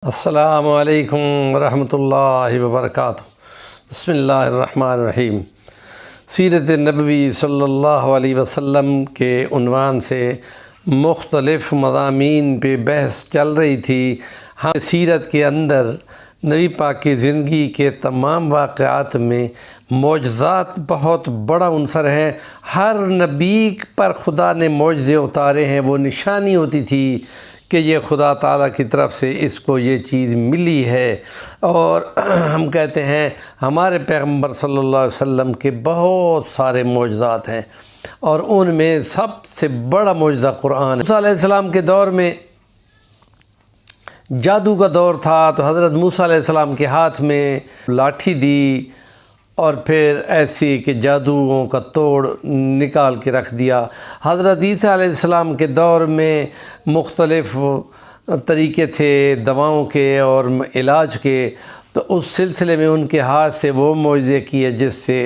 السلام علیکم ورحمۃ اللہ وبرکاتہ۔ بسم اللہ الرحمن الرحیم۔ سیرت نبوی صلی اللہ علیہ وسلم کے عنوان سے مختلف مضامین پہ بحث چل رہی تھی۔ ہم سیرت کے اندر نبی پاک کی زندگی کے تمام واقعات میں معجزات بہت بڑا عنصر ہے۔ ہر نبی پر خدا نے معجزے اتارے ہیں، وہ نشانی ہوتی تھی کہ یہ خدا تعالیٰ کی طرف سے اس کو یہ چیز ملی ہے۔ اور ہم کہتے ہیں ہمارے پیغمبر صلی اللہ علیہ وسلم کے بہت سارے معجزات ہیں، اور ان میں سب سے بڑا معجزہ قرآن ہے۔ موسیٰ علیہ السلام کے دور میں جادو کا دور تھا، تو حضرت موسیٰ علیہ السلام کے ہاتھ میں لاٹھی دی اور پھر ایسی کہ جادوؤں کا توڑ نکال کے رکھ دیا۔ حضرت عیسیٰ علیہ السلام کے دور میں مختلف طریقے تھے دواؤں کے اور علاج کے، تو اس سلسلے میں ان کے ہاتھ سے وہ معجزے کیے جس سے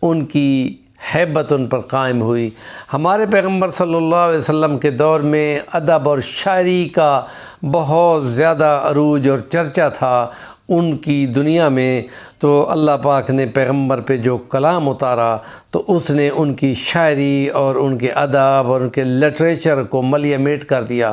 ان کی ہیبت ان پر قائم ہوئی۔ ہمارے پیغمبر صلی اللہ علیہ وسلم کے دور میں ادب اور شاعری کا بہت زیادہ عروج اور چرچا تھا ان کی دنیا میں، تو اللہ پاک نے پیغمبر پہ جو کلام اتارا تو اس نے ان کی شاعری اور ان کے ادب اور ان کے لٹریچر کو ملیہ میٹ کر دیا۔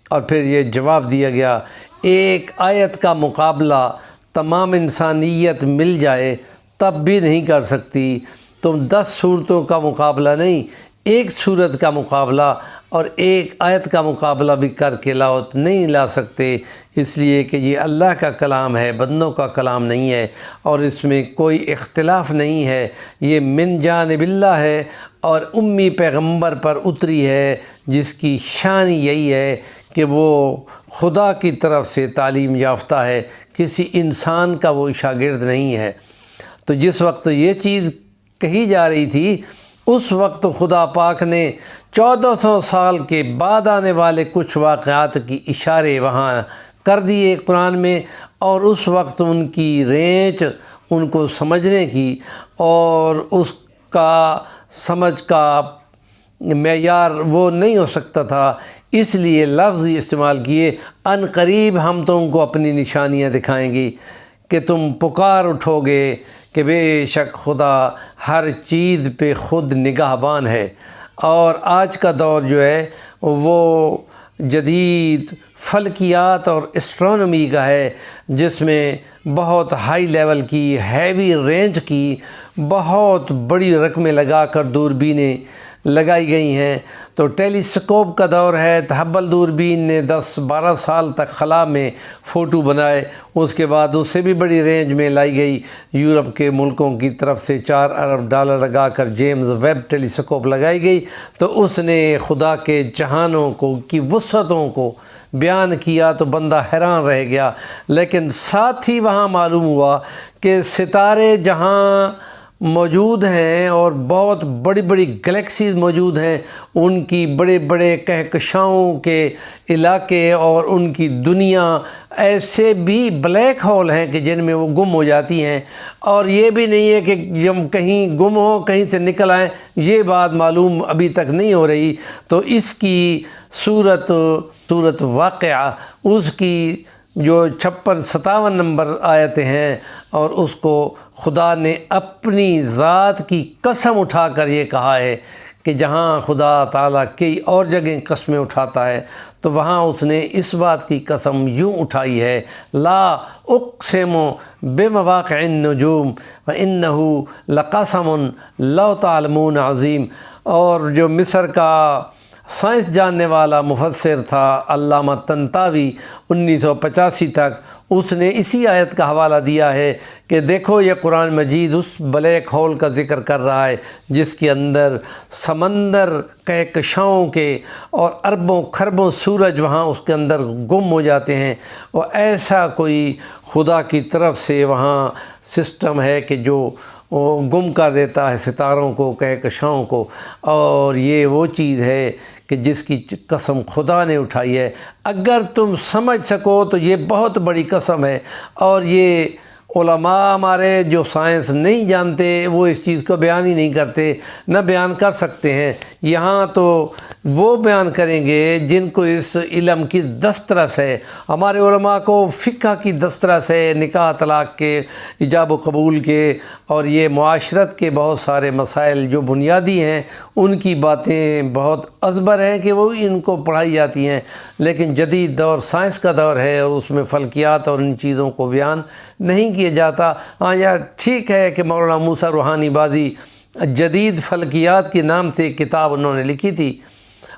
اور پھر یہ جواب دیا گیا، ایک آیت کا مقابلہ تمام انسانیت مل جائے تب بھی نہیں کر سکتی، تم 10 صورتوں کا مقابلہ نہیں، ایک صورت کا مقابلہ اور ایک آیت کا مقابلہ بھی کر کے لاؤ تو نہیں لا سکتے، اس لیے کہ یہ اللہ کا کلام ہے، بندوں کا کلام نہیں ہے، اور اس میں کوئی اختلاف نہیں ہے، یہ من جانب اللہ ہے اور امی پیغمبر پر اتری ہے، جس کی شان یہی ہے کہ وہ خدا کی طرف سے تعلیم یافتہ ہے، کسی انسان کا وہ شاگرد نہیں ہے۔ تو جس وقت یہ چیز کہی جا رہی تھی، اس وقت خدا پاک نے 1400 سال کے بعد آنے والے کچھ واقعات کی اشارے وہاں کر دیے قرآن میں، اور اس وقت ان کی رینج ان کو سمجھنے کی اور اس کا سمجھ کا معیار وہ نہیں ہو سکتا تھا، اس لیے لفظ استعمال کیے، ان قریب ہم تم کو اپنی نشانیاں دکھائیں گی کہ تم پکار اٹھو گے کہ بے شک خدا ہر چیز پہ خود نگہبان ہے۔ اور آج کا دور جو ہے وہ جدید فلکیات اور اسٹرونومی کا ہے، جس میں بہت ہائی لیول کی ہیوی رینج کی بہت بڑی رقمیں لگا کر دوربینیں لگائی گئی ہیں۔ تو ٹیلیسکوپ کا دور ہے، ہبل دوربین نے 10-12 سال تک خلا میں فوٹو بنائے، اس کے بعد اس سے بھی بڑی رینج میں لائی گئی، یورپ کے ملکوں کی طرف سے $4 ارب لگا کر جیمز ویب ٹیلیسکوپ لگائی گئی، تو اس نے خدا کے جہانوں کو کی وسعتوں کو بیان کیا تو بندہ حیران رہ گیا۔ لیکن ساتھ ہی وہاں معلوم ہوا کہ ستارے جہاں موجود ہیں اور بہت بڑی بڑی گلیکسیز موجود ہیں، ان کی بڑے بڑے کہکشاؤں کے علاقے اور ان کی دنیا ایسے بھی بلیک ہول ہیں کہ جن میں وہ گم ہو جاتی ہیں، اور یہ بھی نہیں ہے کہ جب کہیں گم ہو کہیں سے نکل آئیں، یہ بات معلوم ابھی تک نہیں ہو رہی۔ تو اس کی صورت واقعہ اس کی جو 56-57 نمبر آیتیں ہیں، اور اس کو خدا نے اپنی ذات کی قسم اٹھا کر یہ کہا ہے کہ جہاں خدا تعالیٰ کئی اور جگہیں قسمیں اٹھاتا ہے، تو وہاں اس نے اس بات کی قسم یوں اٹھائی ہے، لا اقسم بمواقع النجوم وانہ لقسم لو تعلمون عظیم۔ اور جو مصر کا سائنس جاننے والا مفسر تھا علامہ طنطاوی 1985 تک، اس نے اسی آیت کا حوالہ دیا ہے کہ دیکھو یہ قرآن مجید اس بلیک ہول کا ذکر کر رہا ہے جس کے اندر سمندر کہکشاؤں کے اور اربوں خربوں سورج وہاں اس کے اندر گم ہو جاتے ہیں، اور ایسا کوئی خدا کی طرف سے وہاں سسٹم ہے کہ جو وہ گم کر دیتا ہے ستاروں کو کہکشاؤں کو، اور یہ وہ چیز ہے کہ جس کی قسم خدا نے اٹھائی ہے۔ اگر تم سمجھ سکو تو یہ بہت بڑی قسم ہے، اور یہ علماء ہمارے جو سائنس نہیں جانتے وہ اس چیز کو بیان ہی نہیں کرتے، نہ بیان کر سکتے ہیں۔ یہاں تو وہ بیان کریں گے جن کو اس علم کی دسترس ہے۔ ہمارے علماء کو فقہ کی دسترس ہے، نکاح طلاق کے، ایجاب و قبول کے، اور یہ معاشرت کے بہت سارے مسائل جو بنیادی ہیں ان کی باتیں بہت ازبر ہیں کہ وہ ان کو پڑھائی جاتی ہیں۔ لیکن جدید دور سائنس کا دور ہے اور اس میں فلکیات اور ان چیزوں کو بیان نہیں کیا جاتا۔ ہاں یار ٹھیک ہے کہ مولانا موسیٰ روحانی بازی جدید فلکیات کے نام سے ایک کتاب انہوں نے لکھی تھی،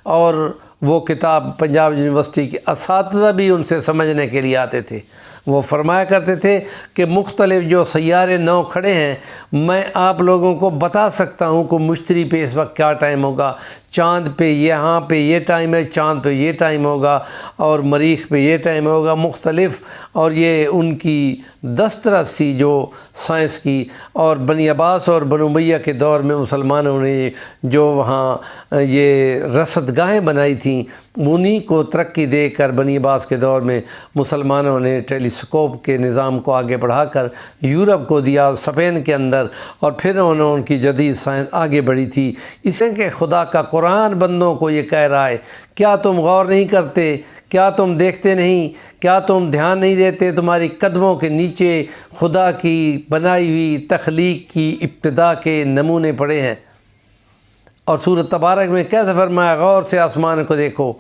اور وہ کتاب پنجاب یونیورسٹی کے اساتذہ بھی ان سے سمجھنے کے لیے آتے تھے۔ وہ فرمایا کرتے تھے کہ مختلف جو سیارے نو کھڑے ہیں، میں آپ لوگوں کو بتا سکتا ہوں کہ مشتری پہ اس وقت کیا ٹائم ہوگا، چاند پہ یہاں پہ یہ ٹائم ہے، چاند پہ یہ ٹائم ہوگا، اور مریخ پہ یہ ٹائم ہوگا مختلف۔ اور یہ ان کی دسترس تھی جو سائنس کی۔ اور بنی عباس اور بنو امیہ کے دور میں مسلمانوں نے جو وہاں یہ رصد گاہیں بنائی تھیں، انہی کو ترقی دے کر بنی عباس کے دور میں مسلمانوں نے ٹیلیسکوپ کے نظام کو آگے بڑھا کر یورپ کو دیا، اسپین کے اندر، اور پھر انہوں نے ان کی جدید سائنس آگے بڑھی تھی۔ اس لیے کہ خدا کا قرآن بندوں کو یہ کہہ رہا ہے، کیا تم غور نہیں کرتے؟ کیا تم دیکھتے نہیں؟ کیا تم دھیان نہیں دیتے؟ تمہاری قدموں کے نیچے خدا کی بنائی ہوئی تخلیق کی ابتدا کے نمونے پڑے ہیں۔ اور سورۃ تبارک میں کیسے فرمایا، غور سے آسمان کو دیکھو،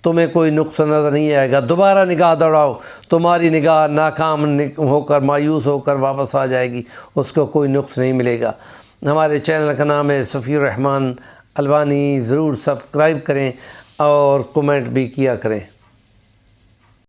تمہیں کوئی نقص نظر نہیں آئے گا، دوبارہ نگاہ دوڑاؤ، تمہاری نگاہ ناکام ہو کر مایوس ہو کر واپس آ جائے گی، اس کو کوئی نقص نہیں ملے گا۔ ہمارے چینل کا نام ہے صفی الرحمن الوانی، ضرور سبسکرائب کریں اور کمنٹ بھی کیا کریں۔